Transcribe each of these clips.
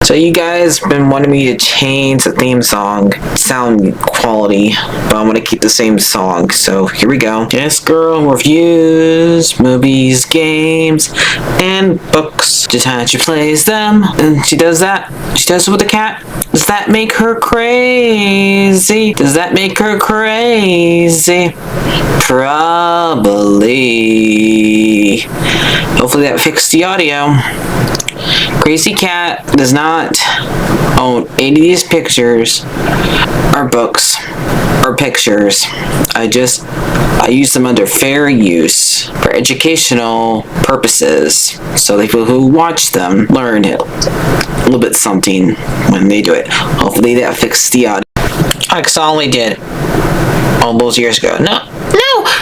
So you guys been wanting me to change the theme song sound quality, but I'm gonna keep the same song. So here we go. This girl reviews movies, games, and books. Just how she plays them, and she does that. She does it with the cat. Does that make her crazy? Does that make her crazy? Probably. Hopefully that fixed the audio. Crazy Cat does not own any of these pictures or books or pictures. I use them under fair use for educational purposes, so the people who watch them learn a little bit something when they do it. Hopefully that fixed the audio. I only did all those years ago. No, I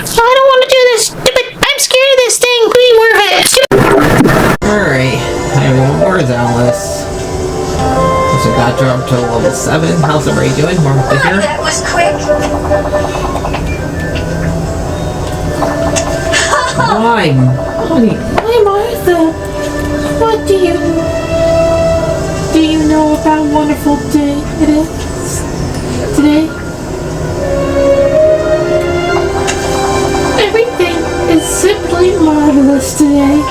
don't want to do this. I'm scared of this thing. Be aware of it. Alright, everyone, where's Alice? So got her up to level 7. How's everybody doing? Martha here. That was quick. Why? Why, Martha? What do you know about a wonderful day it is today? Everything is simply marvelous today.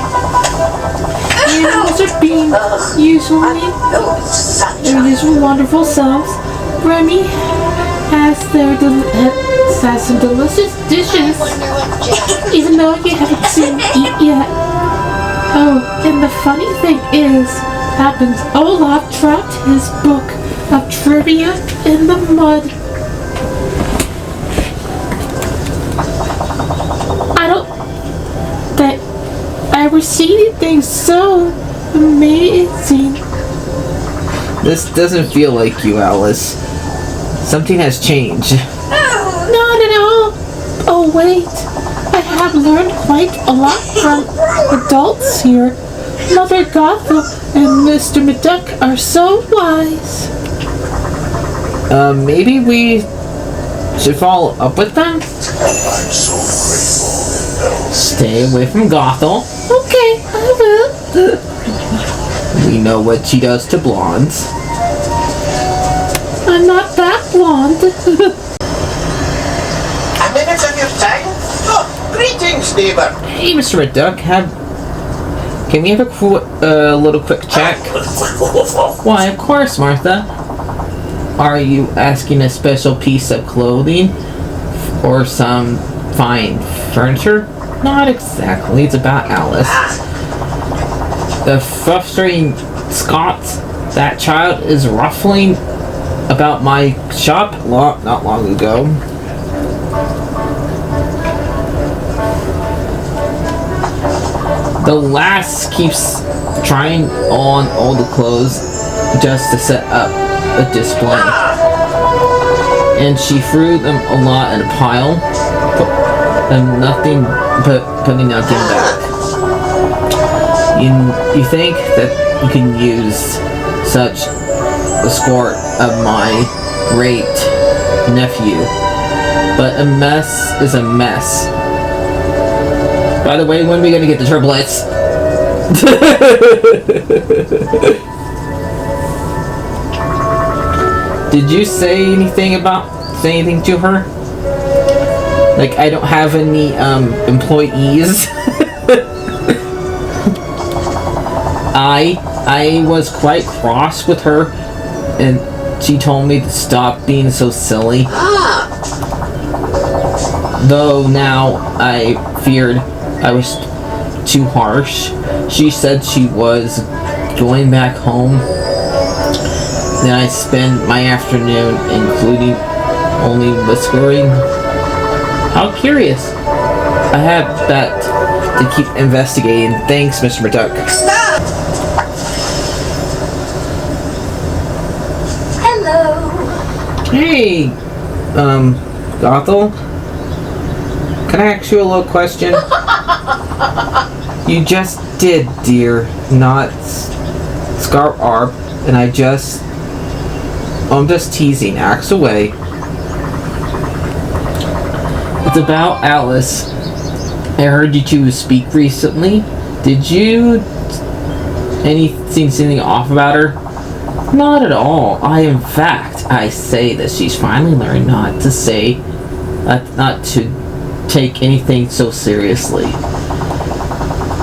Animals are being usually their usual wonderful selves. Remy has some delicious dishes, even though you haven't seen it eat yet. Oh, and the funny thing happens Olaf dropped his book of trivia in the mud. I don't ever see anything so amazing. This doesn't feel like you, Alice. Something has changed. Not at all. Oh wait, I have learned quite a lot from adults here. Mother Gothel and Mr. McDuck are so wise. Maybe we should follow up with them? Stay away from Gothel. Okay, I will. We know what she does to blondes. I'm not that blonde. A minute of your time? Oh, greetings, neighbour. Hey, Mr. McDuck, can we have a little quick chat? Why, of course, Martha. Are you asking a special piece of clothing or some fine furniture? Not exactly. It's about Alice. The frustrating Scots. That child is ruffling about my shop not long ago. The lass keeps trying on all the clothes just to set up a display. And she threw them a lot in a pile, and putting nothing back. You think that you can use such a score of my great nephew, but a mess is a mess. By the way, when are we gonna get the triplets? Did you say anything to her? Like, I don't have any employees. I was quite cross with her, and she told me to stop being so silly. Though now I feared I was too harsh. She said she was going back home. Then I spend my afternoon including only whispering. How curious. I have that to keep investigating. Thanks, Mr. McDuck. Hello. Hey, Gothel. Can I ask you a little question? You just did, dear, not Scar Arp, and I'm just teasing. Axe away. It's about Alice. I heard you two speak recently. Did you see anything off about her? Not at all. In fact, I say that she's finally learned not to take anything so seriously.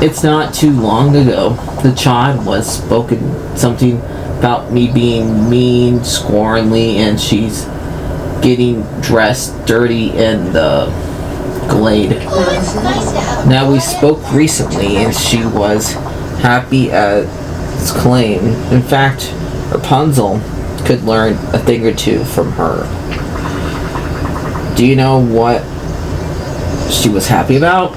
It's not too long ago, the child was spoken something about me being mean, scornly, and she's getting dressed dirty in the glade. Now we spoke recently, and she was happy as claim. In fact, Rapunzel could learn a thing or two from her. Do you know what she was happy about?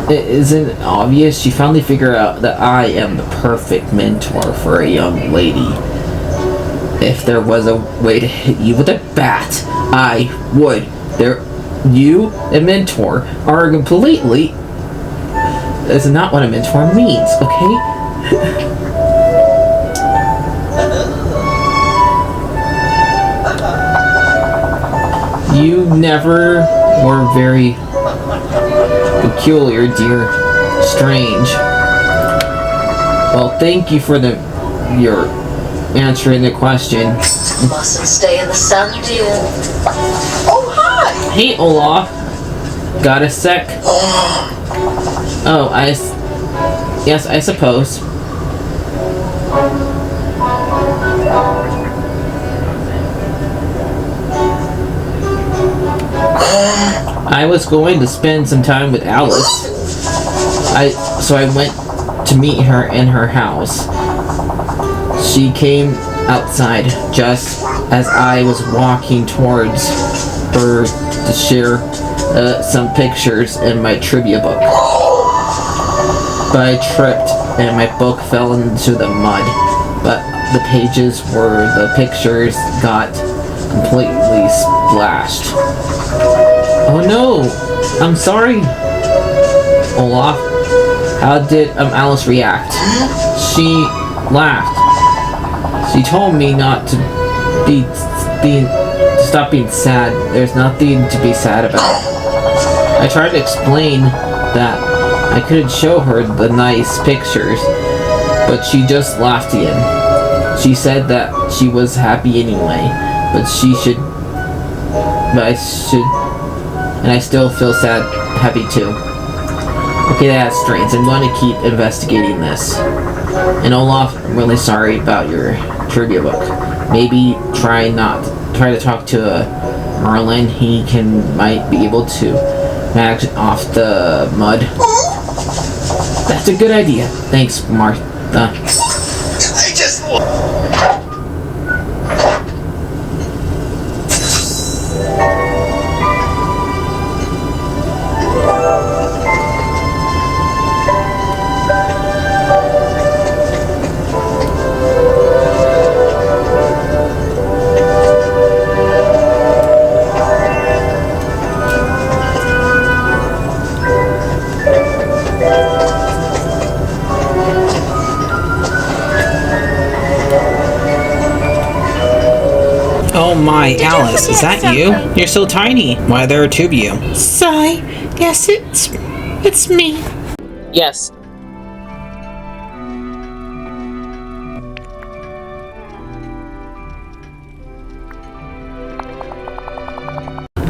It isn't obvious. She finally figured out that I am the perfect mentor for a young lady. If there was a way to hit you with a bat, I would. You and mentor are completely... That's not what a mentor means, okay? You never were very peculiar, dear. Strange. Well, thank you for your answering the question. Mustn't stay in the sun, dear. Oh, hi! Hey, Olaf. Got a sec? Oh, yes, I suppose. I was going to spend some time with Alice. So I went to meet her in her house. She came outside just as I was walking towards her to share some pictures in my trivia book. But I tripped and my book fell into the mud. But the pages where the pictures got completely splashed. Oh no! I'm sorry, Olaf. How did Alice react? She laughed. She told me not to stop being sad. There's nothing to be sad about. I tried to explain that I couldn't show her the nice pictures, but she just laughed again. She said that she was happy anyway, but I still feel sad, happy too. Okay, that's strange. I'm going to keep investigating this. And Olaf, I'm really sorry about your trivia book. Maybe try to talk to Merlin. He might be able to manage off the mud. That's a good idea. Thanks, Martha. I just... Oh my, Alice, is that you? You're so tiny. Why are there two of you? Sigh. Yes, it's me. Yes.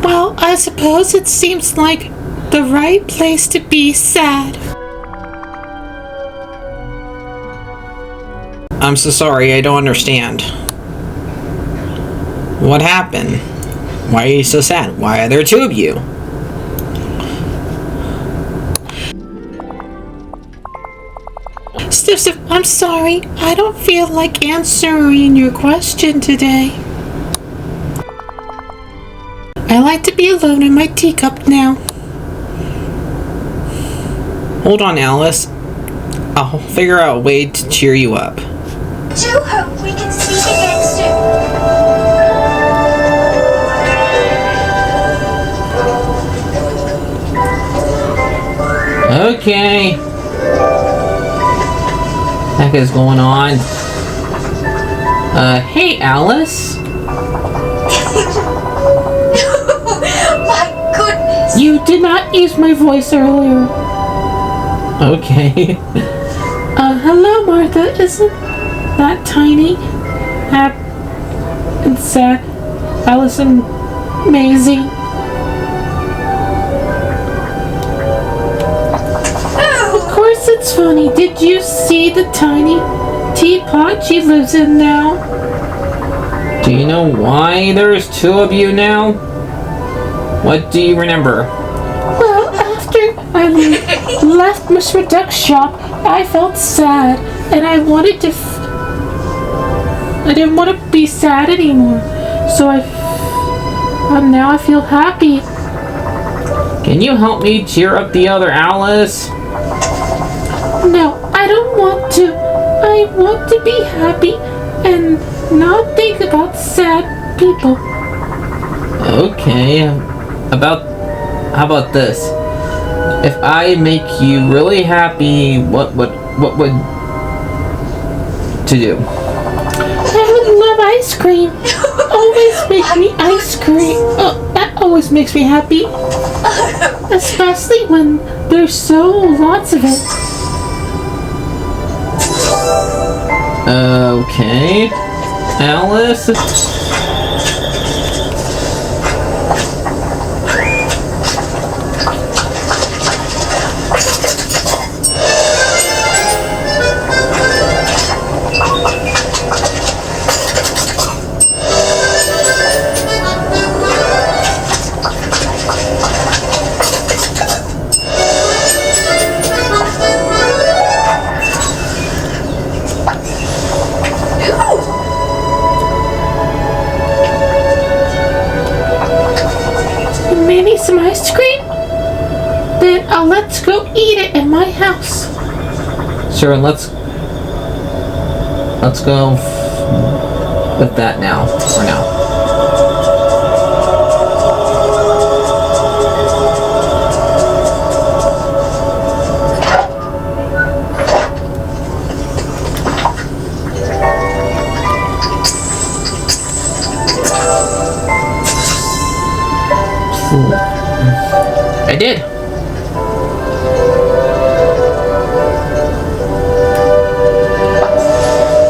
Well, I suppose it seems like the right place to be sad. I'm so sorry, I don't understand. What happened? Why are you so sad? Why are there two of you? Stiff, I'm sorry. I don't feel like answering your question today. I like to be alone in my teacup now. Hold on, Alice. I'll figure out a way to cheer you up. Do hope we can speak again soon. Okay. Heck is going on? Hey, Alice. My goodness. You did not use my voice earlier. Okay. hello, Martha. Isn't that tiny, happy, and sad Alice amazing? Of course it's funny. Did you see the tiny teapot she lives in now? Do you know why there's two of you now? What do you remember? Well, after I left Mr. Duck's shop, I felt sad, and I wanted to. I didn't want to be sad anymore, so now I feel happy. Can you help me cheer up the other Alice? No, I don't want to. I want to be happy and not think about sad people. Okay, how about this? If I make you really happy, what would to do? I would love ice cream. Always make me ice cream. Oh, that always makes me happy. Especially when there's so lots of it. Okay, Alice. Maybe some ice cream? Then let's go eat it in my house. Sure, let's go with that now, for now. I did.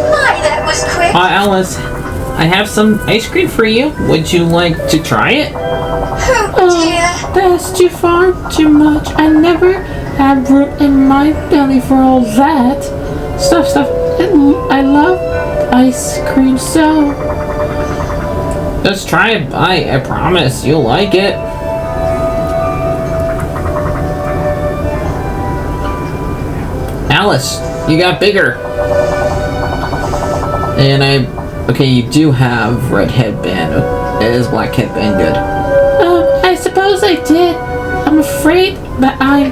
My, that was quick. Alice, I have some ice cream for you. Would you like to try it? Oh dear. That's too far too much. I never had room in my belly for all that stuff. I love ice cream so. Just try it. I promise you'll like it. Alice, you got bigger. And okay, you do have red headband. Is black headband good? I suppose I did. I'm afraid that I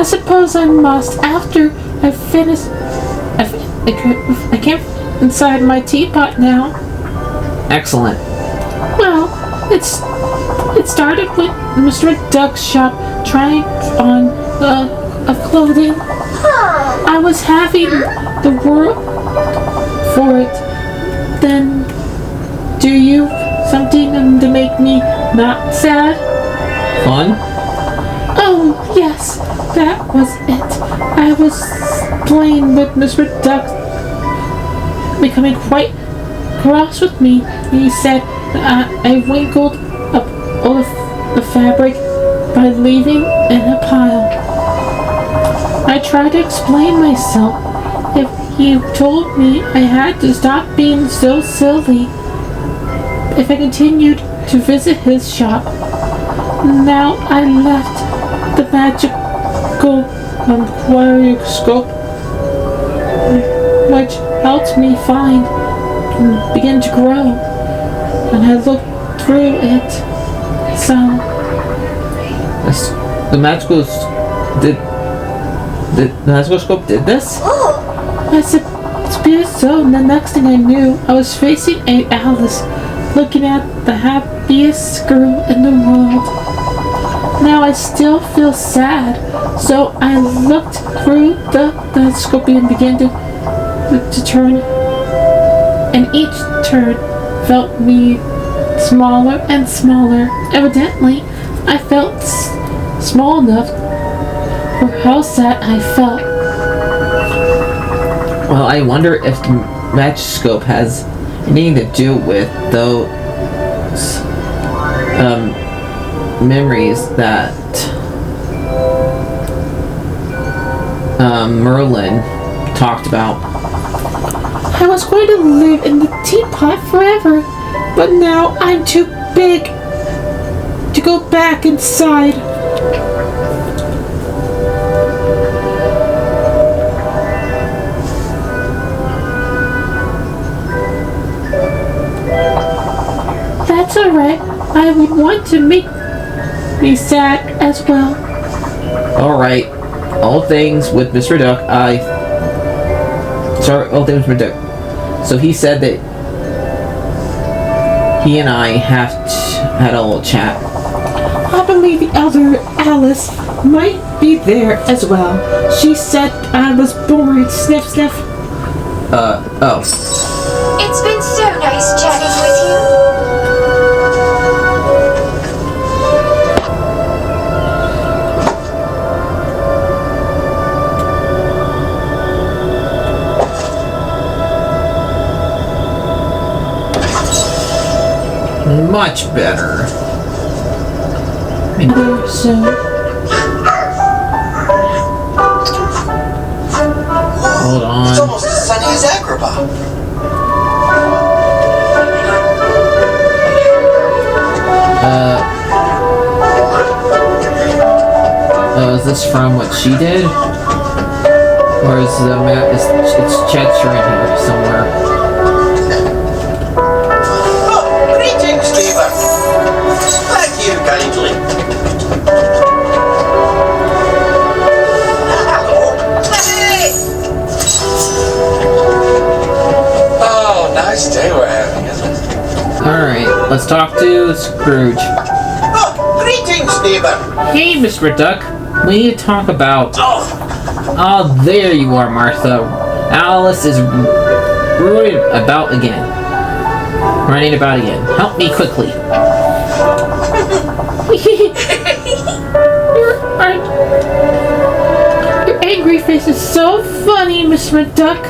suppose I must. After I finish, I can't fit inside my teapot now. Excellent. Well, it started with Mr. Duck's shop trying on of clothing. I was having the world for it. Then, do you something to make me not sad? Fun? Oh, yes, that was it. I was playing with Mr. Duck, becoming quite cross with me. He said that I wrinkled up all of the fabric by leaving in a pile. I tried to explain myself. If he told me I had to stop being so silly if I continued to visit his shop. Now I left the magical aquarioscope, which helped me begin to grow, and I looked through it. So the magical scope did this? I suppose so. And the next thing I knew, I was facing Alice, looking at the happiest girl in the world. Now I still feel sad, so I looked through the scope and began to turn, and each turn felt me smaller and smaller. Evidently, I felt small enough for how sad I felt. Well, I wonder if the microscope has anything to do with those memories that Merlin talked about. I was going to live in the teapot forever, but now I'm too big to go back inside. That's alright. I would want to make me sad as well. Alright. All things with Mr. Duck, all things with Mr. Duck. So he said that he and I had a little chat. I believe the elder Alice might be there as well. She said I was boring. Sniff, sniff. Oh. It's been so nice chatting with you. Much better. So, Hold on. It's almost as sunny as Agrabah. Is this from what she did? Or is the map, it's Chester in here somewhere? Oh, greetings, neighbor. Thank you kindly. Hello. Hey. Oh, nice day we're having, isn't it? Alright, let's talk to Scrooge. Oh, greetings, neighbor. Hey, Mr. Duck. We need to talk about... Oh, there you are, Martha. Alice is running about again. Help me quickly. your angry face is so funny, Mr. Duck.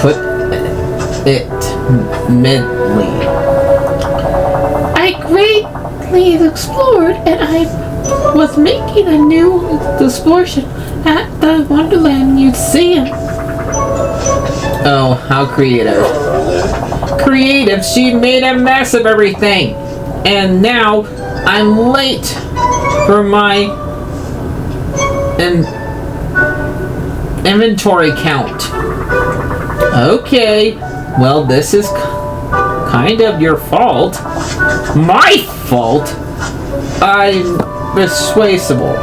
Put it mildly. I greatly explored, and I was making a new excursion at the Wonderland Museum. Oh, how creative. Creative, she made a mess of everything. And now I'm late for my inventory count. Okay, well, this is kind of your fault. My fault? I'm persuasible.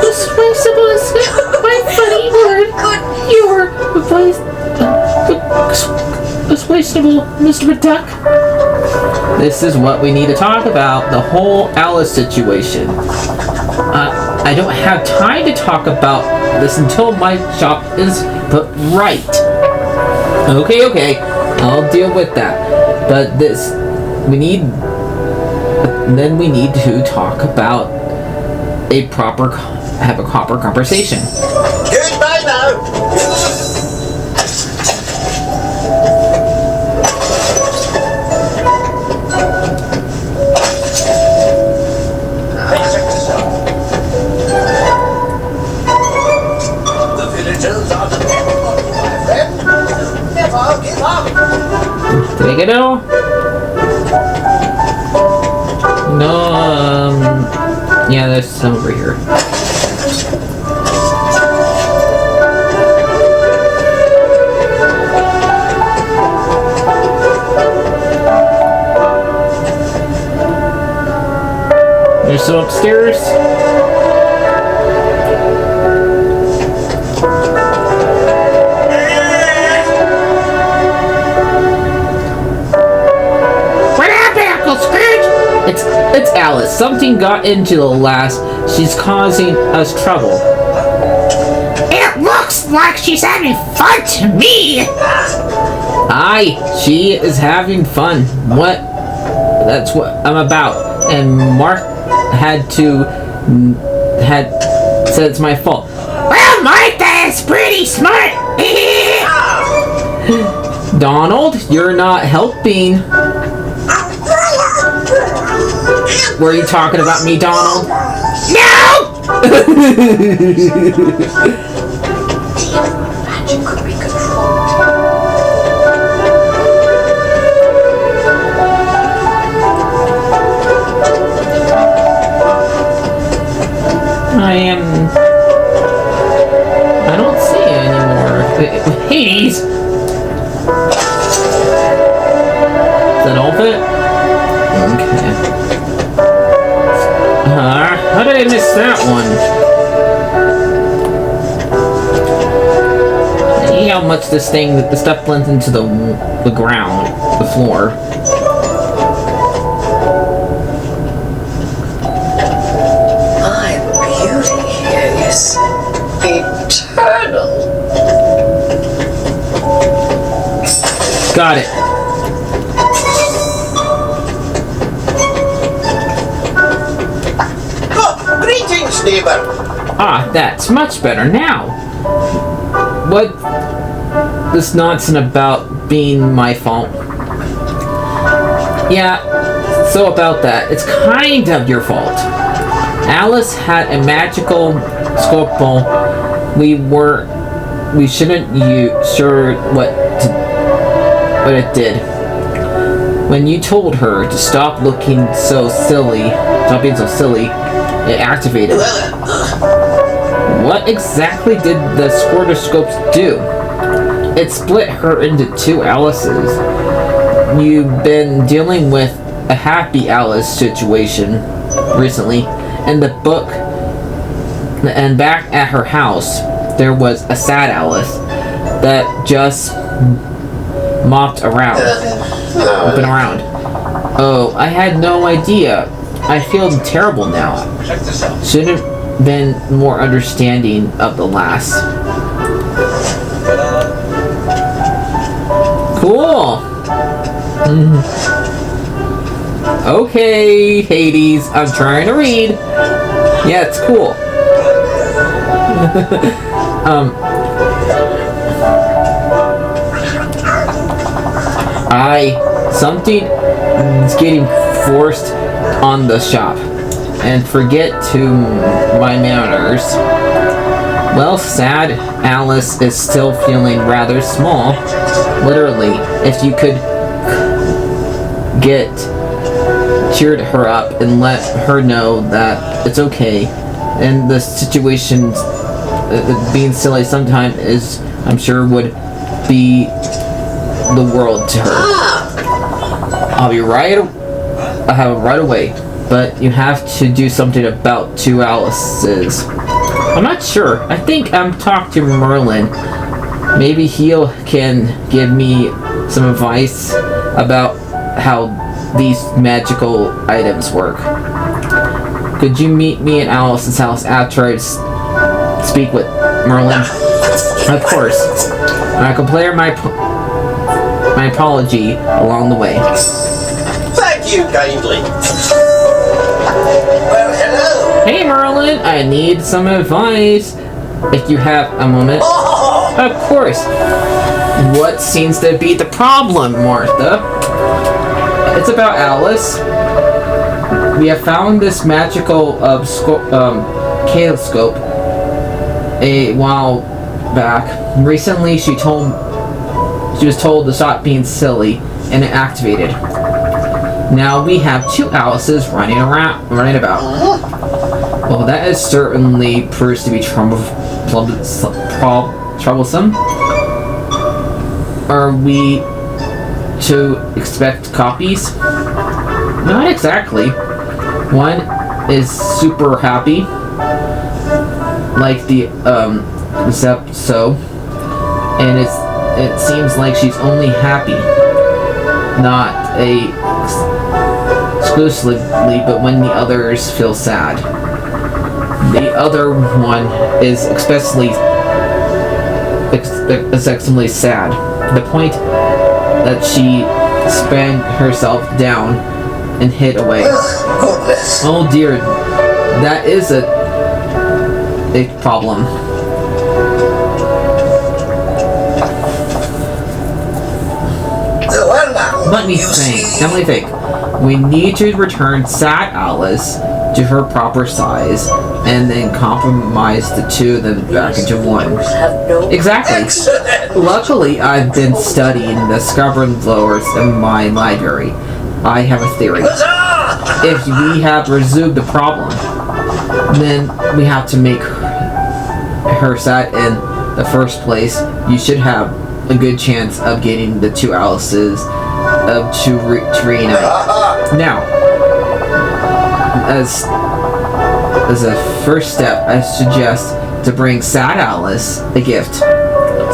Persuasible is quite funny word. You were persuasible, Mr. Duck. This is what we need to talk about, the whole Alice situation. I don't have time to talk about this until my shop is put right. Okay, I'll deal with that. But we need to talk about have a proper conversation. Goodbye now. The villagers are dependent on you, my friend. Never give up. Did I get it all? No, yeah, there's some over here. There's some upstairs. It's Alice. Something got into the last. She's causing us trouble. It looks like she's having fun to me. Aye, she is having fun. What? That's what I'm about. And Mark had said it's my fault. Well, Martha is pretty smart. Donald, you're not helping. Were you talking about me, Donald? No! Magic could be controlled. I don't see it anymore. Hades. Is that all of it? Okay. How did I miss that one? See how much the stuff blends into the ground, the floor. My beauty here is eternal. Got it. Oh, greetings, neighbour. Ah, that's much better now. What this nonsense about being my fault? Yeah, so about that, it's kind of your fault. Alice had a magical scalpel. We shouldn't sure what it did. When you told her to stop being so silly, it activated. What exactly did the squirtoscopes do? It split her into two Alices. You've been dealing with a happy Alice situation recently. In the book, and back at her house, there was a sad Alice that just mopped around. Oh, I had no idea. I feel terrible now. Check this out. Shouldn't been more understanding of the last. Cool. Okay, Hades, I'm trying to read. Yeah, it's cool. Something is getting forced on the shop. And forget to my manners. Well, sad Alice is still feeling rather small. Literally, if you could cheered her up and let her know that it's okay. And the situation being silly sometimes is, I'm sure, would be the world to her. I'll have it right away. But you have to do something about two Alices. I'm not sure. I think I'm talking to Merlin. Maybe he can give me some advice about how these magical items work. Could you meet me at Alice's house after I speak with Merlin? Of course. I can play my apology along the way. Thank you kindly. Well, hello. Hey Merlin, I need some advice. If you have a moment. Oh, Of course. What seems to be the problem, Martha? It's about Alice. We have found this magical kaleidoscope a while back. Recently, she was told to stop being silly, and it activated. Now we have two Alices running about. Well, that is certainly proves to be troublesome. Are we to expect copies? Not exactly. One is super happy, like the so, and it seems like she's only happy, not exclusively, but when the others feel sad. The other one is especially extremely sad. The point that she sprang herself down and hid away. Goodness. Oh dear, that is a problem. Well now, Let me you think. see- Let me think. We need to return Sad Alice to her proper size, and then compromise the two of them back into one. Have no Exactly. Excellent. Luckily, I've been studying the stubborn blowers in my library. I have a theory. Huzzah! If we have resolved the problem, then we have to make her sad in the first place. You should have a good chance of getting the two Alices to reunite. Now, as a first step, I suggest to bring Sad Alice a gift.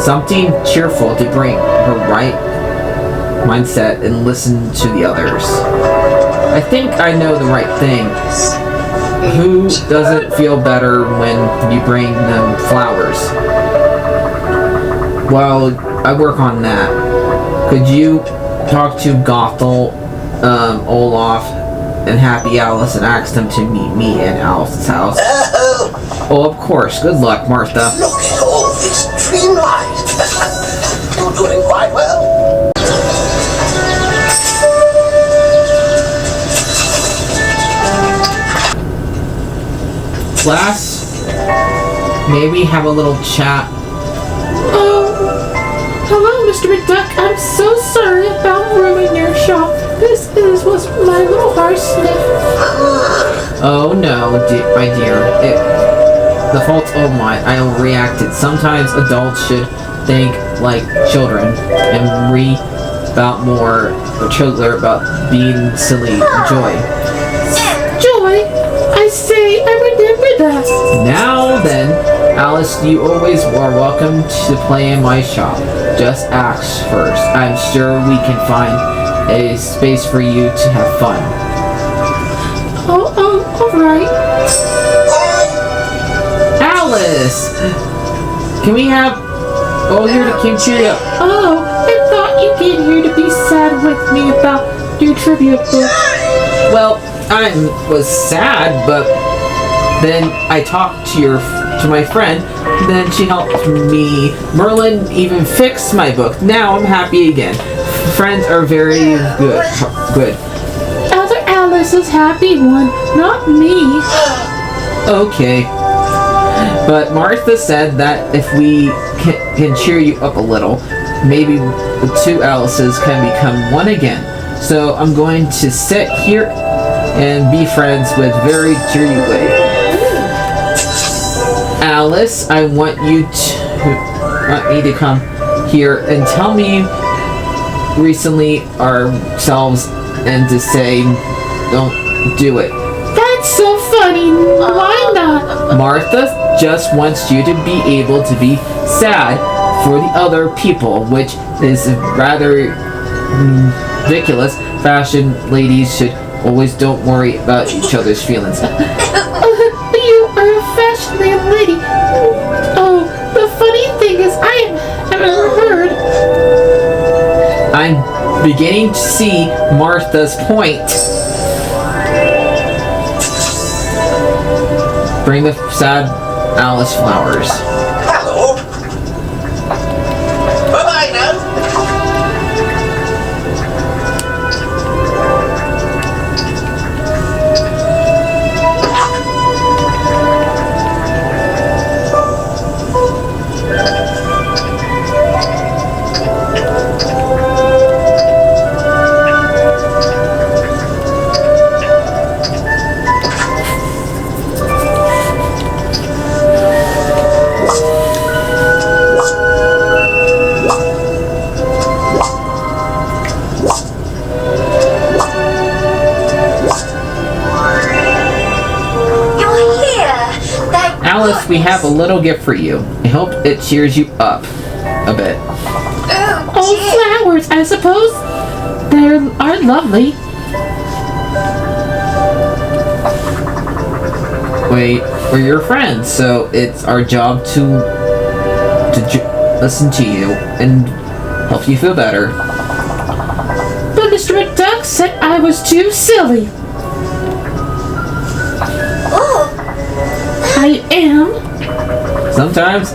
Something cheerful to bring her right mindset and listen to the others. I think I know the right thing. Who doesn't feel better when you bring them flowers? Well, I work on that. Could you talk to Gothel, Olaf, and Happy Alice and ask them to meet me at Alice's house? Oh, of course. Good luck, Martha. Look at all this Dreamlight. You're doing quite well. Class, may we have a little chat? Oh, hello, Mr. McDuck. I'm so sorry about ruining your shop. This was my little parsnip. Oh no, my dear. The fault's all mine. I overreacted. Sometimes adults should think like children and read about more children about being silly. Joy. Joy, I say, I remember that. Now then, Alice, you always are welcome to play in my shop. Just ask first. I'm sure we can find a space for you to have fun. Oh, all right. Alice! Can we have all here to keep cheer up? Oh, I thought you came here to be sad with me about your trivia book. Well, I was sad, but then I talked to my friend, then she helped me. Merlin even fixed my book. Now I'm happy again. Friends are very good. Other Alice is happy one, not me. Okay. But Martha said that if we can cheer you up a little, maybe the two Alices can become one again. So I'm going to sit here and be friends with very cheery way. Alice, I want me to come here and tell me recently ourselves and to say don't do it. That's so funny. Why not? Martha just wants you to be able to be sad for the other people, which is rather ridiculous. Fashion ladies should always don't worry about each other's feelings. You are a fashionable lady. Oh, the funny thing is, I haven't heard. I'm beginning to see Martha's point. Bring the sad Alice flowers. Hello. Bye-bye now. You're here. Thank Alice, we have a little gift for you. I hope it cheers you up a bit. Oh, flowers, I suppose. They are lovely. Wait, we're your friends, so it's our job to listen to you and help you feel better. But Mr. McDuck said I was too silly. Oh, I am. Sometimes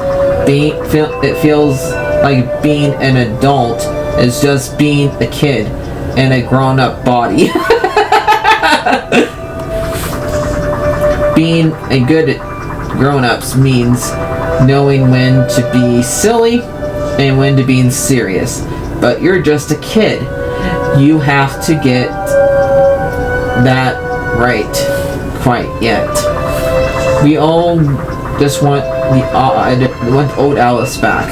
it feels like being an adult is just being a kid in a grown-up body. Being a good grown-ups means knowing when to be silly and when to be serious. But you're just a kid. You have to get that right quite yet. We all just want old Alice back.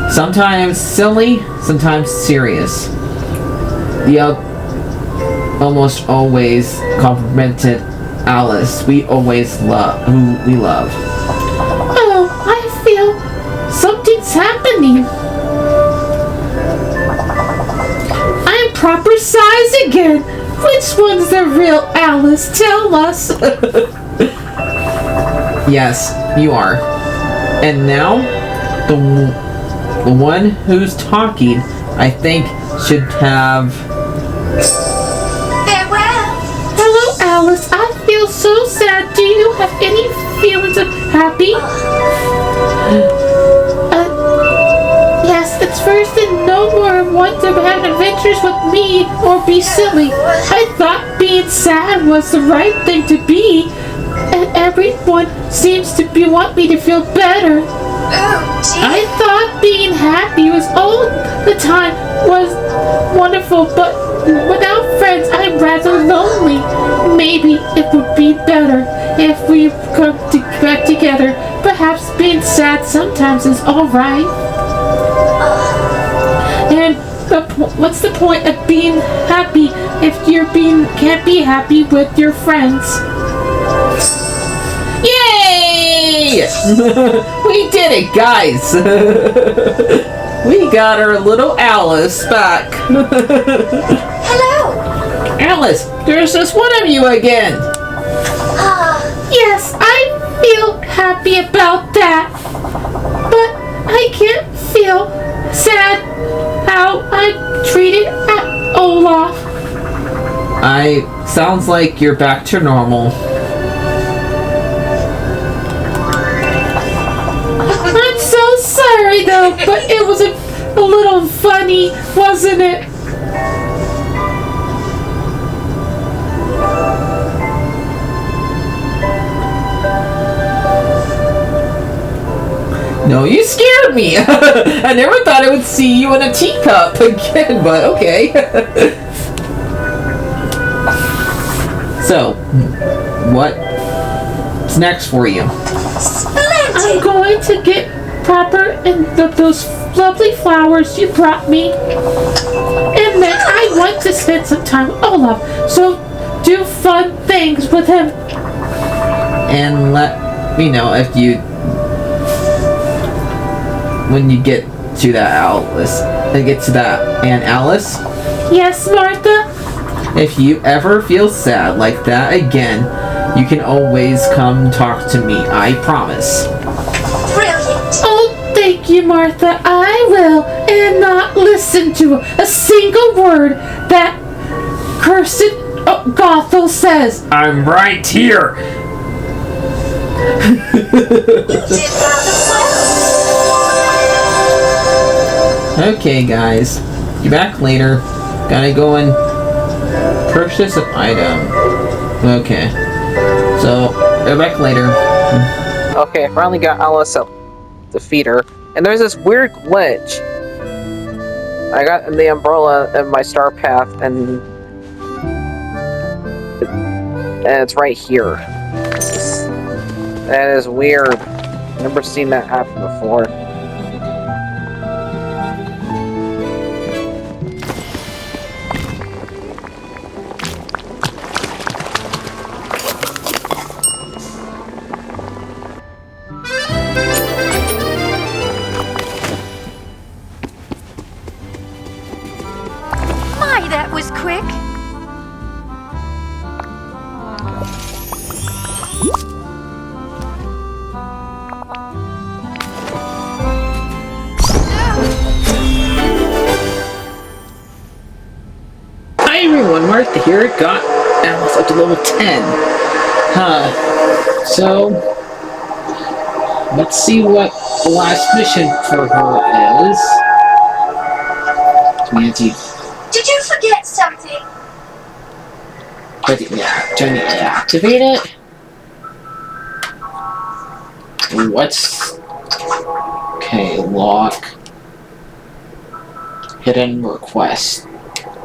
Sometimes silly, sometimes serious. The almost always complimented Alice we always love, who we love. Oh, I feel something's happening. I'm proper size again. Which one's the real Alice? Tell us. Yes, you are. And now, the one who's talking, I think, should have... farewell. Hello, Alice. I feel so sad. Do you have any feelings of happy? Yes, it's first and no more want to have adventures with me or be silly. I thought being sad was the right thing to be, and everyone seems to want me to feel better. Oh, gee. I thought being happy was all the time was wonderful, but without friends, I'm rather lonely. Maybe it would be better if we come back together. Perhaps being sad sometimes is alright. And what's the point of being happy if can't be happy with your friends? Yay! We did it, guys! We got our little Alice back. Hello. Alice, there's just one of you again. Yes, I feel happy about that. But I can't feel sad how I treated Olaf. Sounds like you're back to normal. I'm so sorry though, but it was a little funny, wasn't it? No, you scared me! I never thought I would see you in a teacup again, but okay. So, what's next for you? Splendid. I'm going to get proper and those lovely flowers you brought me. And then I want to spend some time with Olaf, so do fun things with him. And let me know if when you get to that Alice. And Alice, Yes, Martha? if you ever feel sad like that again, you can always come talk to me, I promise. Brilliant. Oh, thank you, Martha. I will, and not listen to a single word that cursed Gothel says. I'm right here! You did rather well. Okay, guys. Be back later. Gotta go and purchase an item. Okay. So, be back later. Okay, I finally got Alice to defeat her. And there's this weird glitch. I got the umbrella in my star path, and it's right here. That is weird. Never seen that happen before. My, that was quick. Martha here got Alice up to level 10. So, let's see what the last mission for her is. Community. Did you forget something? But yeah, do I need to activate it? What's... Okay, lock. Hidden request.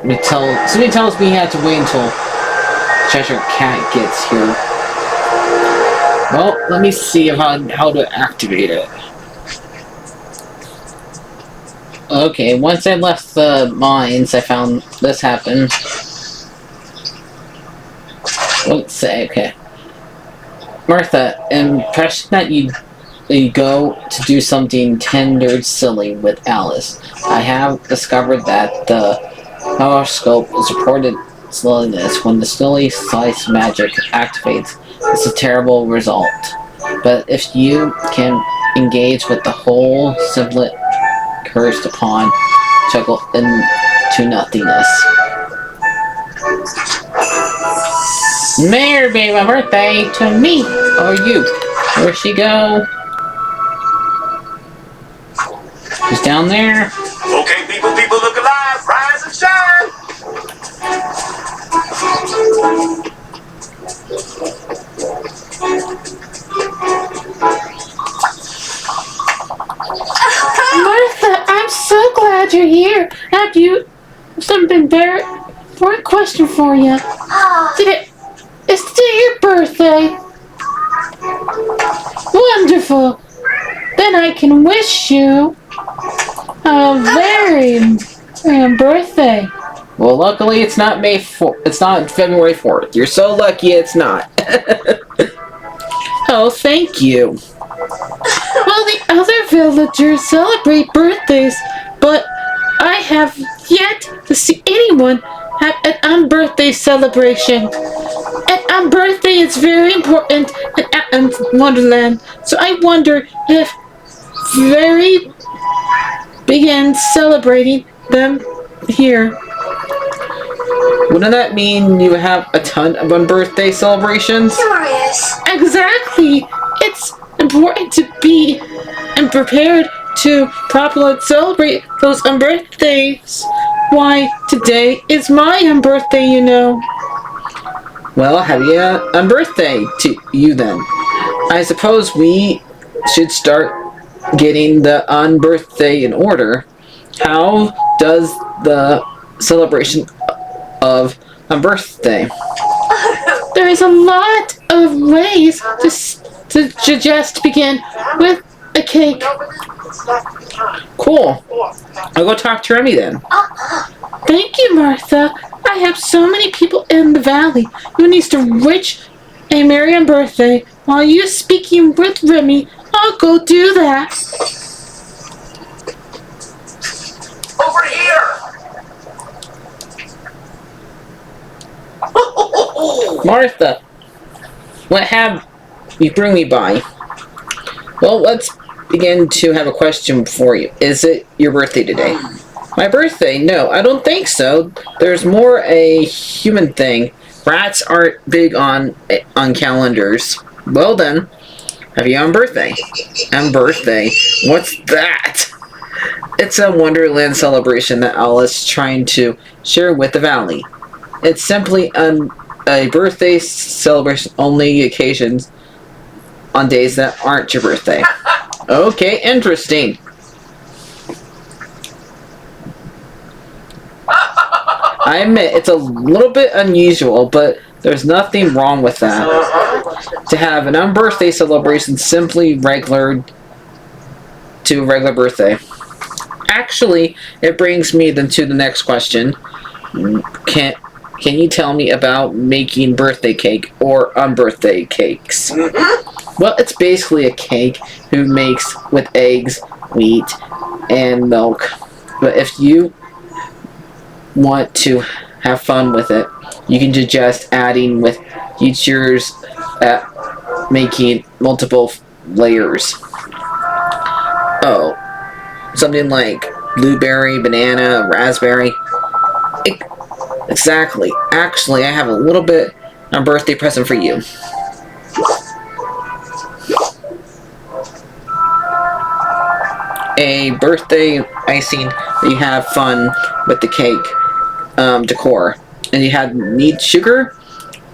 Somebody tells me he had to wait until Cheshire Cat gets here. Well, let me see how to activate it. Okay, once I left the mines, I found this happen. Let's say, okay. Martha, impression that you go to do something tender silly with Alice. I have discovered that the horoscope is reported silliness when the silly slice magic activates. It's a terrible result. But if you can engage with the whole simplet cursed upon, chuckle into nothingness. Mayor, baby, my birthday to me or you. Where'd she go? She's down there. Okay, people, look alive. Rise and shine. Martha, I'm so glad you're here. Have you something very important question for you? Is today your birthday? Wonderful. Then I can wish you a very birthday. Well, luckily it's not May 4th. It's not February 4th. You're so lucky it's not. Oh, thank you. Well, the other villagers celebrate birthdays, but I have yet to see anyone have an unbirthday celebration. An unbirthday is very important in Wonderland, so I wonder if Fairy begins celebrating them here. Wouldn't that mean you have a ton of unbirthday celebrations? Curious. Exactly. It's important to be and prepared to properly celebrate those unbirthdays. Why, today is my unbirthday, you know. Well, happy unbirthday to you then. I suppose we should start getting the unbirthday in order. How does the celebration of unbirthday? There is a lot of ways to suggest begin with a cake. Cool. I'll go talk to Remy then. Thank you, Martha. I have so many people in the valley who needs to wish a merry birthday. While you're speaking with Remy, I'll go do that. Over here. Martha, what have you bring me by? Well, let's begin to have a question for you. Is it your birthday today? My birthday? No, I don't think so. There's more a human thing. Rats aren't big on calendars. Well then, happy unbirthday. Unbirthday? What's that? It's a Wonderland celebration that Alice is trying to share with the valley. It's simply a birthday celebration only occasions on days that aren't your birthday. Okay, interesting. I admit it's a little bit unusual, but there's nothing wrong with that. To have an unbirthday celebration simply regular to a regular birthday. Actually, it brings me then to the next question. Can you tell me about making birthday cake or unbirthday cakes? Well, it's basically a cake who makes with eggs, wheat, and milk. But if you want to have fun with it, you can suggest adding with each year's making multiple layers. Oh, something like blueberry, banana, raspberry. Exactly. Actually, I have a little bit of a birthday present for you. A birthday icing that you have fun with the cake decor. And you need sugar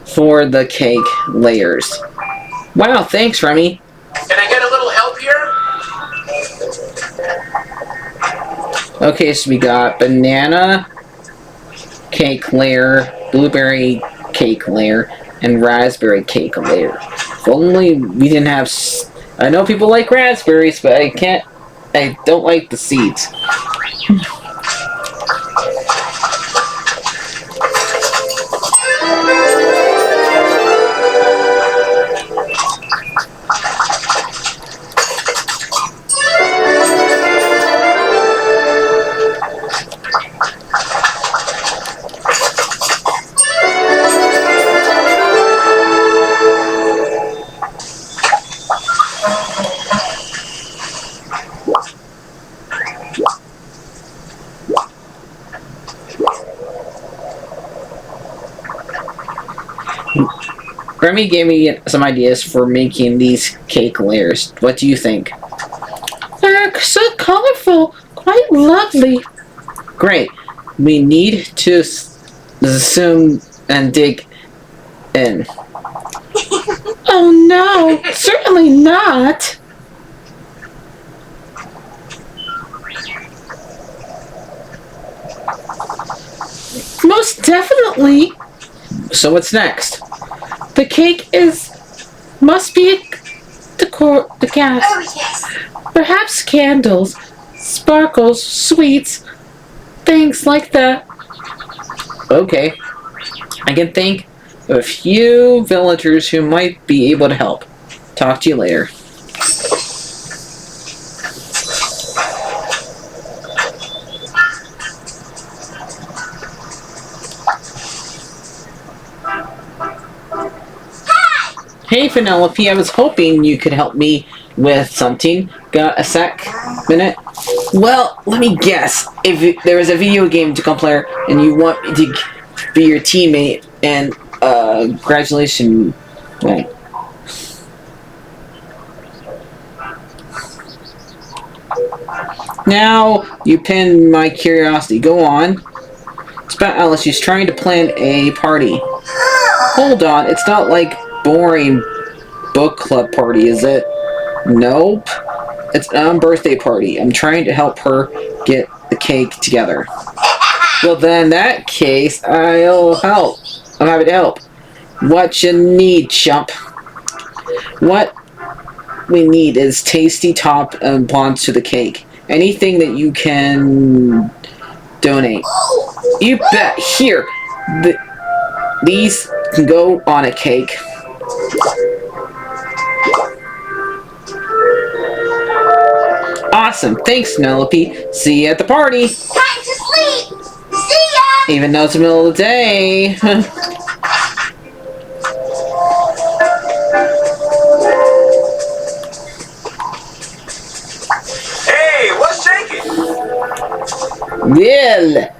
for the cake layers. Wow, thanks, Remy. Can I get a little help here? Okay, so we got banana cake layer, blueberry cake layer, and raspberry cake layer. If only we didn't have... I know people like raspberries, but I don't like the seeds. Remy gave me some ideas for making these cake layers. What do you think? They're so colorful, quite lovely. Great. We need to zoom and dig in. Oh no, certainly not. Most definitely. So what's next? The cake must be the gas. Oh, yes. Perhaps candles, sparkles, sweets, things like that. Okay. I can think of a few villagers who might be able to help. Talk to you later. Hey Penelope, I was hoping you could help me with something. Got a minute? Well, let me guess. If there was a video game to compare and you want me to be your teammate and congratulations. Wait. Now you pinned my curiosity. Go on. It's about Alice. She's trying to plan a party. Hold on. It's not like boring book club party, is it? Nope. It's a birthday party. I'm trying to help her get the cake together. Well, then in that case, I'll help. I'm happy to help. What you need, chump? What we need is tasty top and bonds to the cake. Anything that you can donate. You bet. Here. These can go on a cake. Awesome. Thanks, Penelope. See you at the party. Time to sleep. See ya. Even though it's the middle of the day. Hey, what's shaking? Well,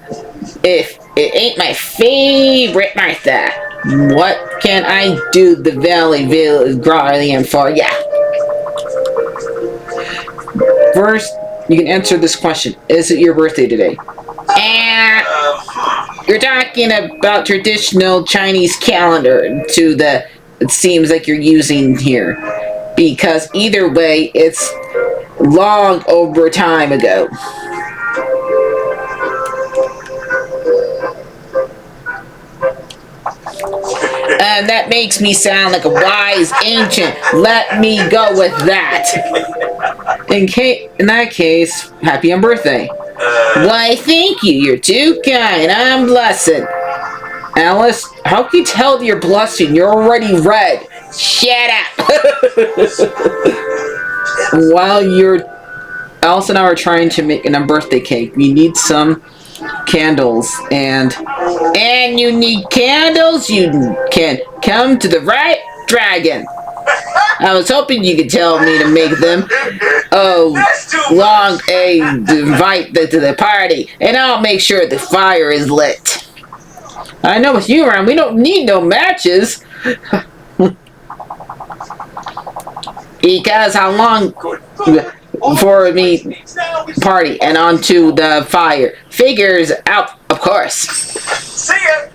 if it ain't my favorite Martha, what can I do the Valleyville Guardian for ya? First, you can answer this question. Is it your birthday today? You're talking about traditional Chinese calendar it seems like you're using here. Because either way, it's long over time ago. And that makes me sound like a wise ancient. Let me go with that. In that case, happy on birthday. Why, thank you. You're too kind. I'm blessed. Alice, how can you tell that you're blushing? You're already red. Shut up. While Alice and I are trying to make a birthday cake, we need some candles and you need candles. You can come to the right dragon. I was hoping you could tell me to make them. Oh, invite to the party, and I'll make sure the fire is lit. I know with you around, we don't need no matches. Because how long for me party and onto the fire? Figures out, of course. See ya!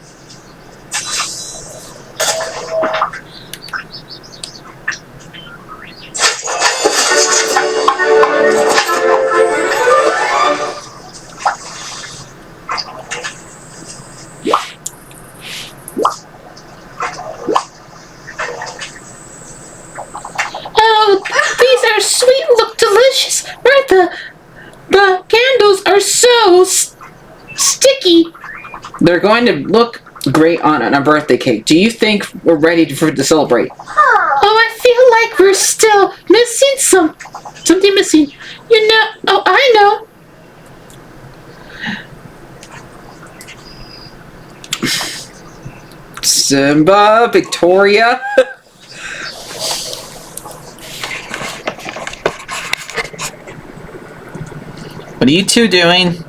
Oh, these are sweet and look delicious. Right, the candles are so sticky. They're going to look great on a birthday cake. Do you think we're ready to celebrate? Oh, I feel like we're still missing something missing. You know, oh, I know. Simba, Victoria. What are you two doing?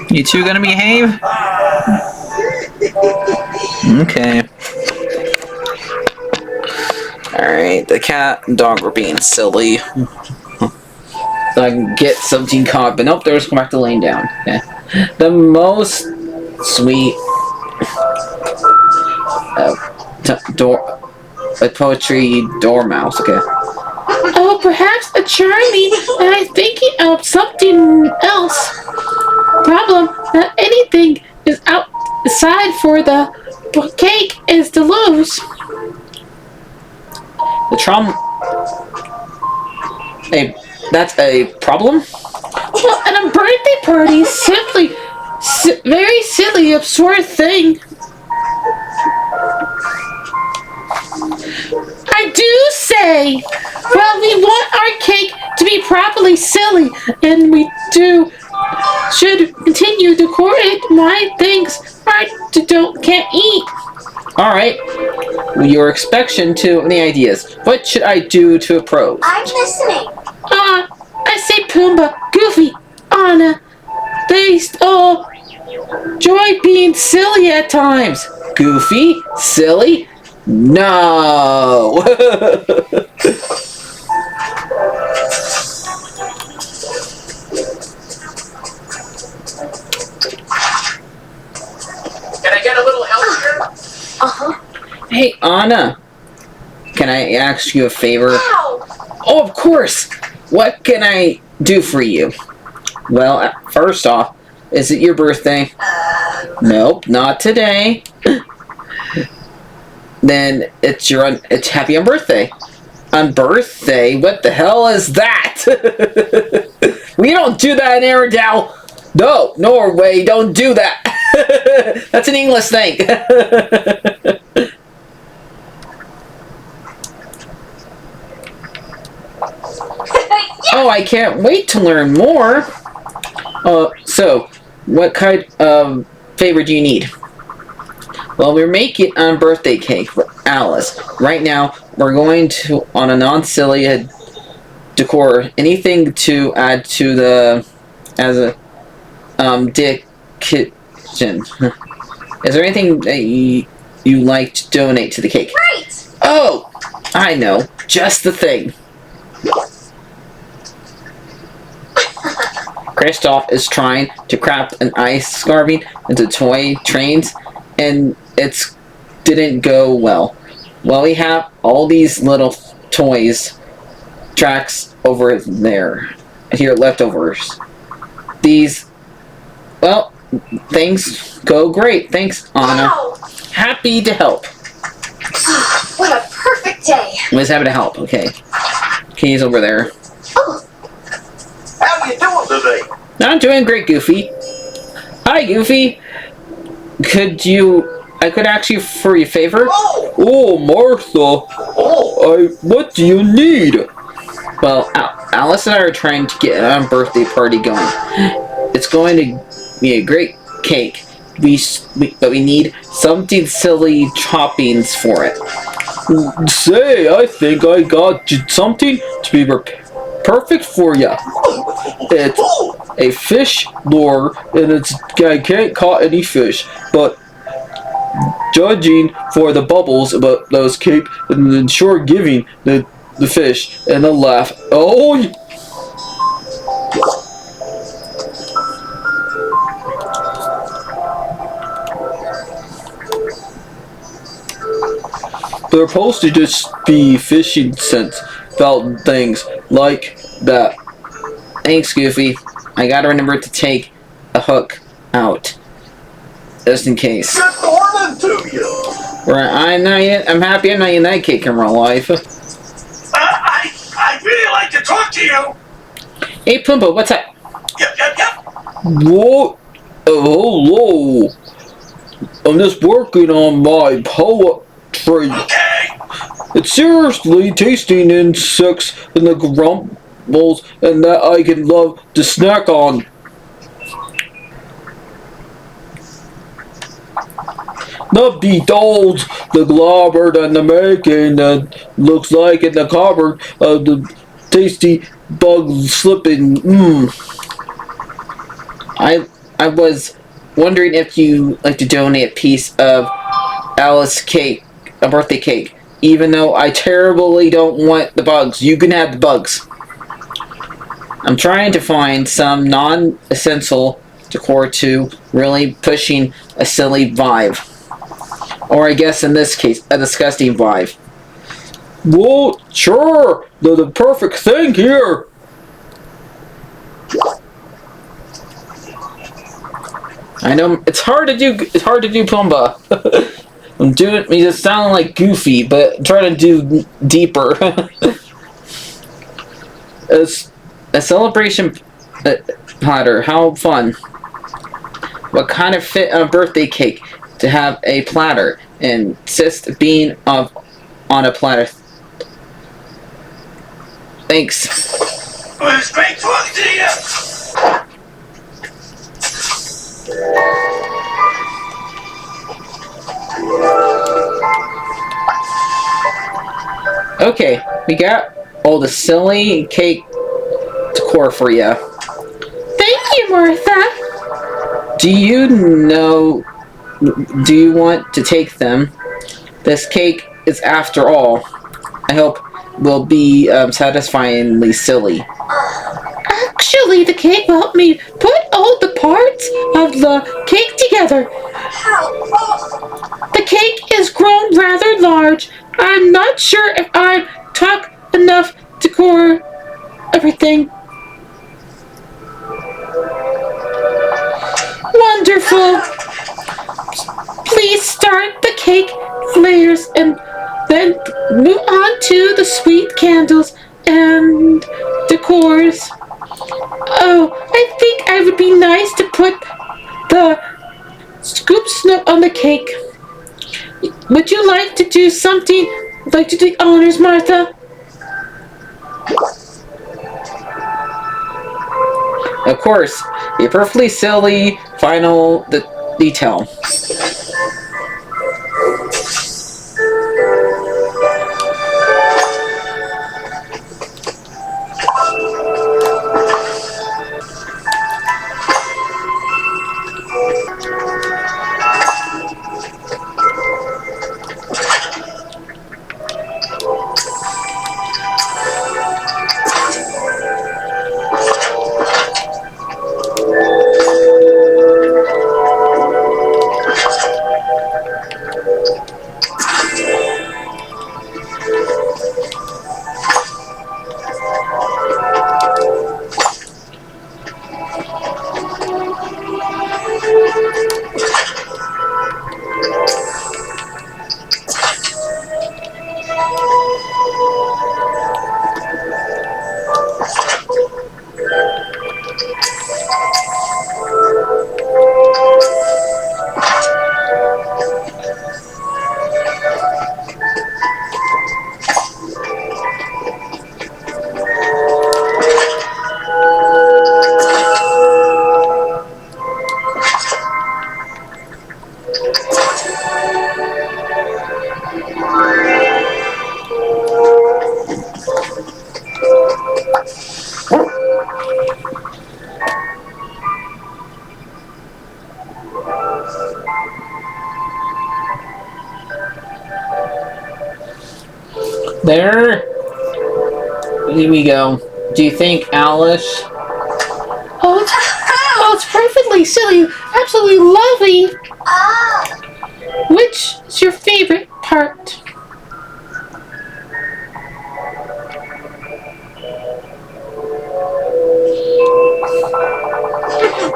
You two gonna behave? Okay. Alright, the cat and dog were being silly. So I can get something caught, but nope, there's come back to laying down. Okay. The most sweet poetry dormouse, okay. Oh, perhaps a charming, and I'm thinking of something else. Problem that anything is outside for the cake is to lose. That's a problem? Well, at a birthday party is simply very silly, absurd thing. I do say, well, we want our cake to be properly silly, and we should continue to coordinate my things I can't eat. Alright. Your expectation to any ideas. What should I do to approach? I'm listening. I say Pumbaa, Goofy, Anna, they all enjoy being silly at times. Goofy? Silly? No! Can I get a little help here? Uh-huh. Hey, Anna. Can I ask you a favor? Ow! Oh, of course! What can I do for you? Well, first off, is it your birthday? Nope, not today. Then it's happy on birthday. On birthday? What the hell is that? We don't do that in Aerodale. No, Norway, don't do that. That's an English thing. Oh, I can't wait to learn more. So, what kind of favor do you need? Well, we're making a birthday cake for Alice. Right now, we're going to, on a non-silly decor, anything to add to the, as a, kitchen. Is there anything that you like to donate to the cake? Right! Oh, I know. Just the thing. Kristoff is trying to craft an ice carving into toy trains, and it didn't go well. Well, we have all these little toys tracks over there. Here, leftovers. These, well, things go great. Thanks, Anna. Ow! Happy to help. What a perfect day. Was happy to help. Okay. He's over there. Oh, How you doing today? I'm doing great, Goofy. Hi, Goofy. I could ask you for a favor? Oh! Oh, Martha. Oh! What do you need? Well, Alice and I are trying to get a birthday party going. It's going to be a great cake. But we need something silly toppings for it. Say, I think I got something to be perfect for ya. It's a fish lure, and I can't caught any fish, but judging for the bubbles about those cake, and then sure giving the fish and a laugh. Oh. They're supposed to just be fishing sense about things like that. Thanks, Goofy. I gotta remember to take a hook out. Just in case. Good morning to you. Right, I'm happy I'm not in that cake in real life. I'd really like to talk to you. Hey, Pumbaa, what's up? Yep. What? Hello. I'm just working on my poetry. Okay. It's seriously tasting insects and the grumbles and that I can love to snack on. Not the dolls, the globber and the making that looks like in the cupboard of the tasty bug slipping. I was wondering if you like to donate a piece of Alice cake, a birthday cake. Even though I terribly don't want the bugs, you can have the bugs. I'm trying to find some non-essential decor to really pushing a silly vibe. Or I guess in this case, a disgusting vibe. Well, sure, the perfect thing here. I know it's hard to do. It's hard to do, Pumbaa. I'm doing. Me just sounding like Goofy, but trying to do deeper. It's a celebration platter. How fun! What kind of fit on a birthday cake to have a platter? Insist being on a platter. Thanks. Well, it's great talking to you. Okay, we got all the silly cake decor for you. Thank you, Martha. Do you know? Do you want to take them? This cake is, after all, I hope will be satisfyingly silly. Actually, the cake will help me put all the parts of the cake together. The cake is grown rather large. I'm not sure if I talk enough to decor everything. Wonderful. Please start the cake layers and then move on to the sweet candles and decors. Oh, I think I would be nice to put the scoop snow on the cake. Would you like to do something? Like to do honors, Martha? Of course, a perfectly silly final detail. There we go. Do you think Alice? Oh, it's perfectly silly. Absolutely lovely. Which is your favorite part?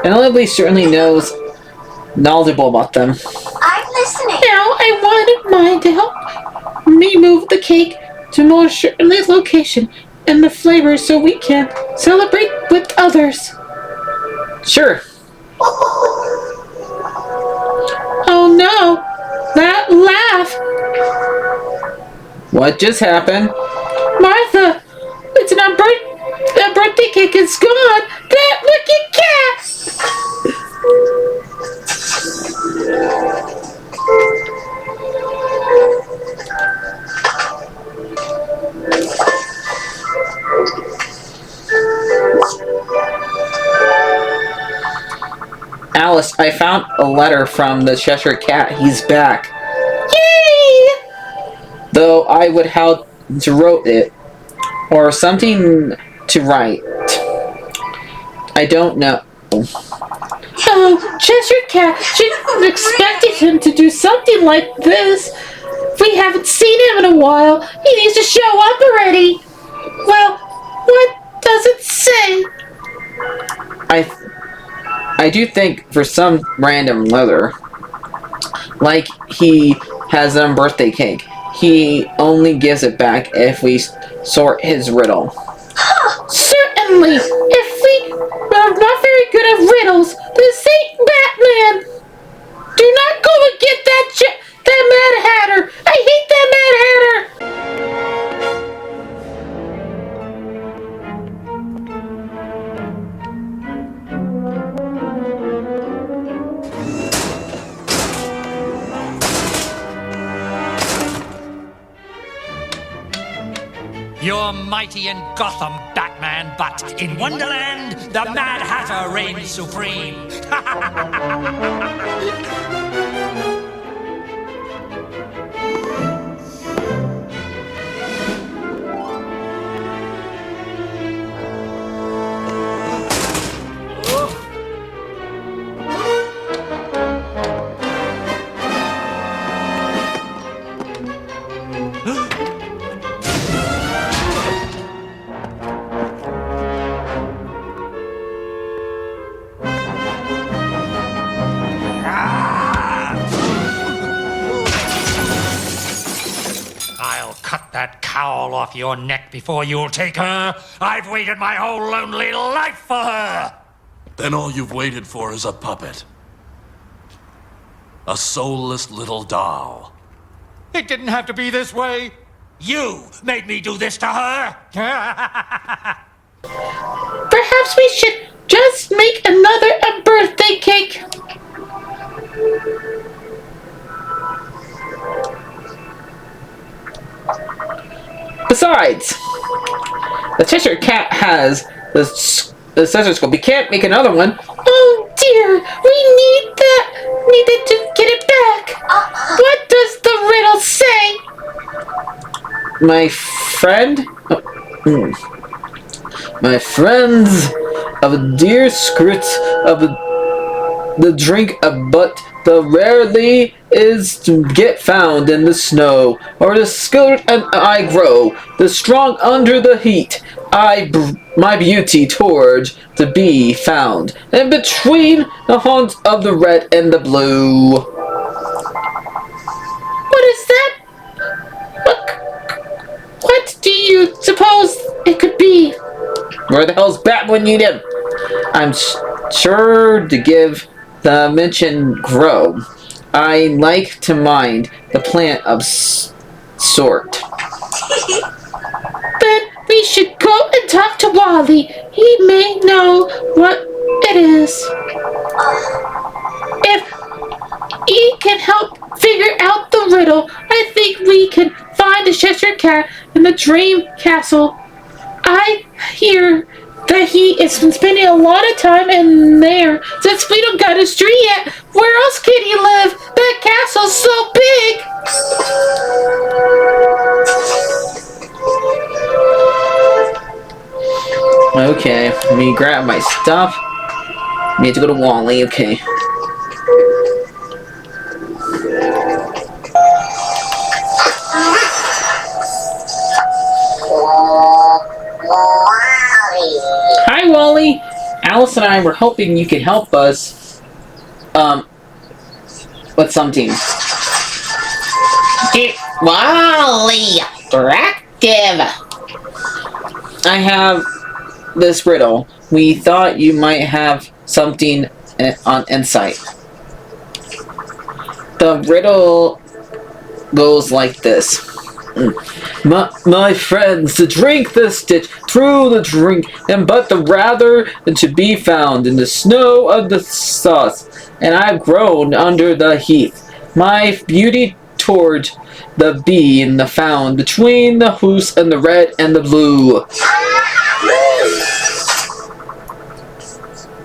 And Lovely certainly knows knowledgeable about them. I'm listening. Now I wanted mine to help me move the cake to a more certain location and the flavor so we can celebrate with others. Sure. Oh no, that laugh. What just happened? Martha, it's not that birthday cake is gone. That wicked cat. Alice, I found a letter from the Cheshire Cat. He's back. Yay! Though I would have to wrote it. Or something to write. I don't know. Oh, Cheshire Cat shouldn't expected him to do something like this. We haven't seen him in a while. He needs to show up already. Well, what does it say? I do think for some random letter, like he has a birthday cake, he only gives it back if we sort his riddle. Certainly. If we are not very good at riddles, this ain't Batman. Do not go and get that Mad Hatter. I hate that Mad Hatter. You're mighty in Gotham, Batman, but in Wonderland, the Mad Hatter reigns supreme. I'll cut that cowl off your neck before you'll take her. I've waited my whole lonely life for her. Then all you've waited for is a puppet. A soulless little doll. It didn't have to be this way. You made me do this to her. Perhaps we should just make a birthday cake. Besides, the Cheshire Cat has the stethoscope. We can't make another one. Oh dear, we needed to get it back. What does the riddle say? My friend? My friends of a dear script of the drink, but the rarely is to get found in the snow, or the skilled and I grow, the strong under the heat. My beauty towards to be found, and between the haunts of the red and the blue. What is that? What do you suppose it could be? Where the hell's Bat when you need him? I'm sure to give the mention grow. I like to mind the plant of sort. Then we should go and talk to Wally. He may know what it is. If he can help figure out the riddle, I think we can find the Cheshire Cat in the Dream Castle. I hear that he has been spending a lot of time in there since we don't got his tree yet. Where else can he live? That castle's so big. Okay, let me grab my stuff. I need to go to Wally, okay. Hi, Wally. Alice and I were hoping you could help us, with something. Wally, interactive. I have this riddle. We thought you might have something on insight. The riddle goes like this. My friends, to drink the stitch through the drink, and but the rather to be found in the snow of the sauce, and I've grown under the heath. My beauty toward the bee in the found, between the hoose and the red and the blue.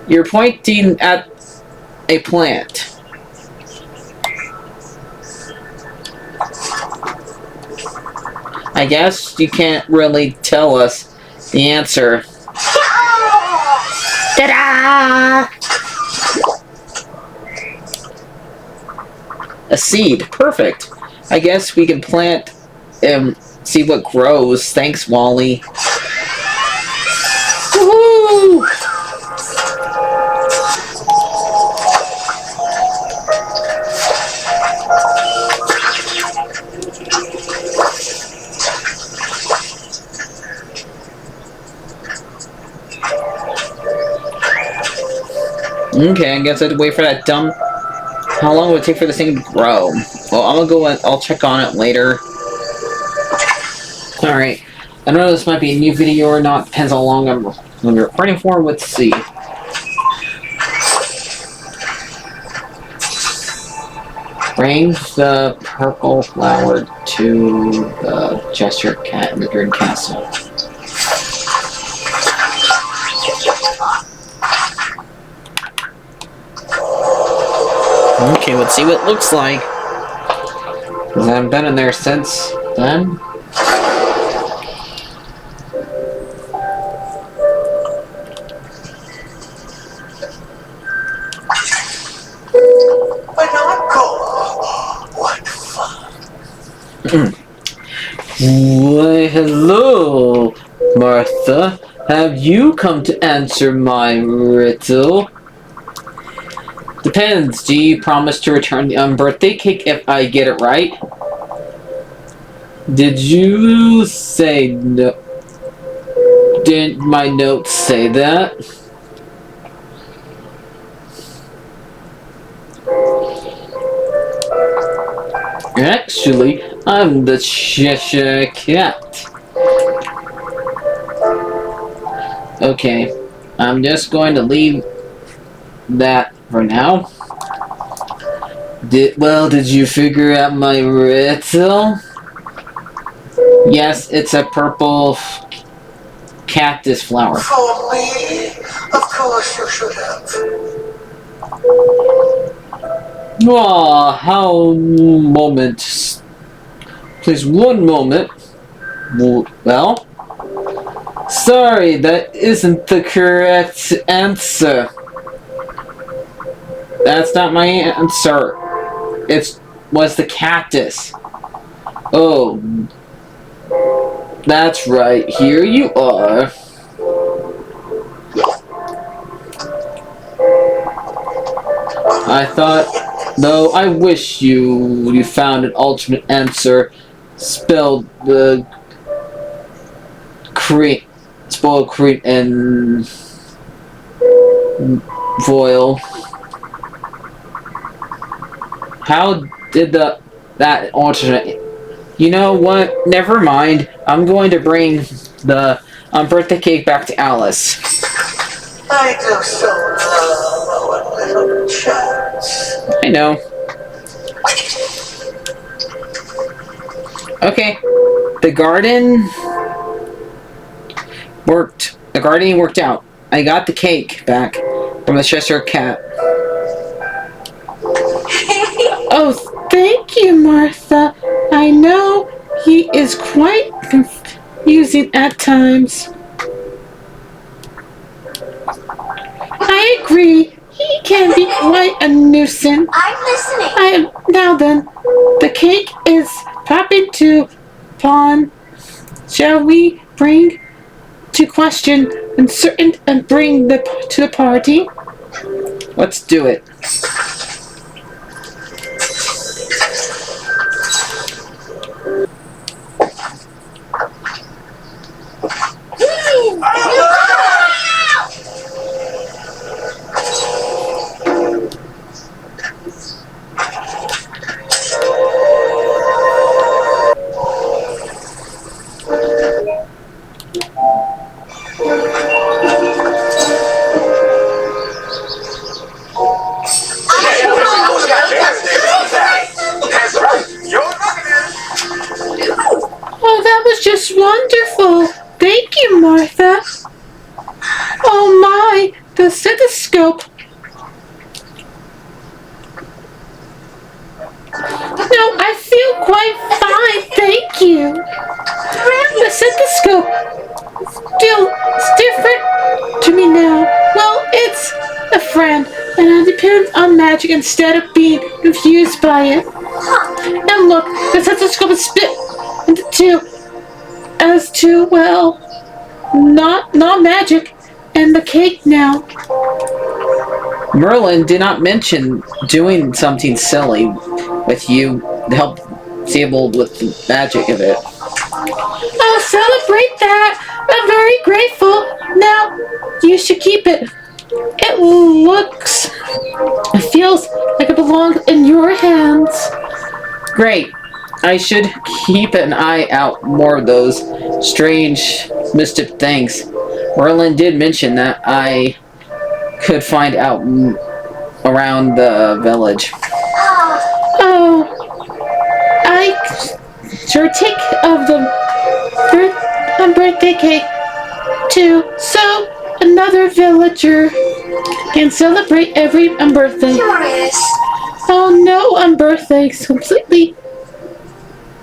You're pointing at a plant. I guess you can't really tell us the answer. Ta-da! A seed. Perfect. I guess we can plant and see what grows. Thanks, Wally. Woohoo! Okay, I guess I have to wait for that dumb... How long would it take for this thing to grow? Well, I'm gonna go and I'll check on it later. Alright. I don't know if this might be a new video or not. Depends how long I'm gonna be recording for. Let's see. Bring the purple flower to the Gesture Cat in the Dream Castle. Okay, let's see what it looks like. Because I haven't been in there since then. What fun. Why, hello, Martha. Have you come to answer my riddle? Depends. Do you promise to return the birthday cake if I get it right? Did you say no? Did my notes say that? Actually, I'm the Cheshire Cat. Okay, I'm just going to leave that for now. Did you figure out my riddle? Yes, it's a purple cactus flower. For me? Of course you should have. Aw, how moment. Please, one moment. Well, sorry, that isn't the correct answer. That's not my answer. It was the cactus. Oh, that's right. Here you are. I thought, though, I wish you found an alternate answer. Spelled the spoiled Crete and Voil. How did that alternate? You know what? Never mind. I'm going to bring the birthday cake back to Alice. I do so love our little chats. I know. Okay. The garden worked The gardening worked out. I got the cake back from the Cheshire Cat. Oh, thank you, Martha. I know he is quite confusing at times. I agree. He can be quite a nuisance. I'm listening. Now then, the cake is popping to pawn. Shall we bring to question and bring to the party? Let's do it. Oh, that was just wonderful. Thank you, Martha. Oh my, the stethoscope. No, I feel quite fine, thank you. The stethoscope it's different to me now. Well, it's a friend, and I depend on magic instead of being confused by it. And look, the stethoscope is split into two as to, well, not magic, and the cake now. Merlin did not mention doing something silly with you to help disable with the magic of it. I'll celebrate that. I'm very grateful. Now, you should keep it. It feels like it belongs in your hands. Great. I should keep an eye out more of those strange, mischief things. Merlin did mention that I could find out around the village. Oh, I sure take of the birthday cake too, so another villager can celebrate every birthday. Curious. Oh no, on birthdays completely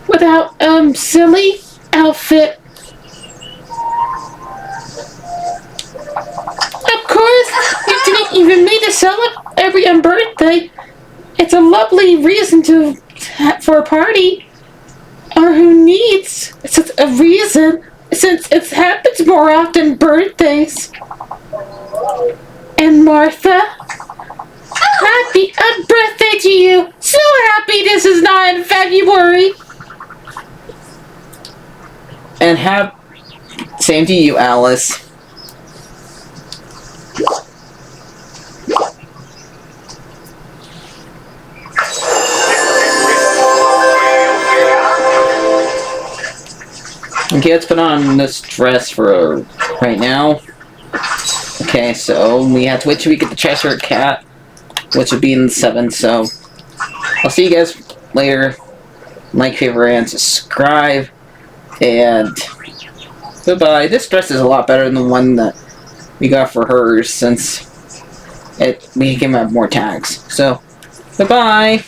without silly outfit. Of course, you didn't even need to celebrate every birthday. It's a lovely reason for a party. Or who needs such a reason since it happens more often birthdays. And Martha, happy birthday to you. So happy this is not in February. And same to you, Alice. Okay, let's put on this dress for right now. Okay, so we have to wait till we get the Cheshire Cat, which will be in 7, so I'll see you guys later. Like, favorite, and subscribe, and goodbye. This dress is a lot better than the one that we got for hers, since we can have more tags. So, goodbye!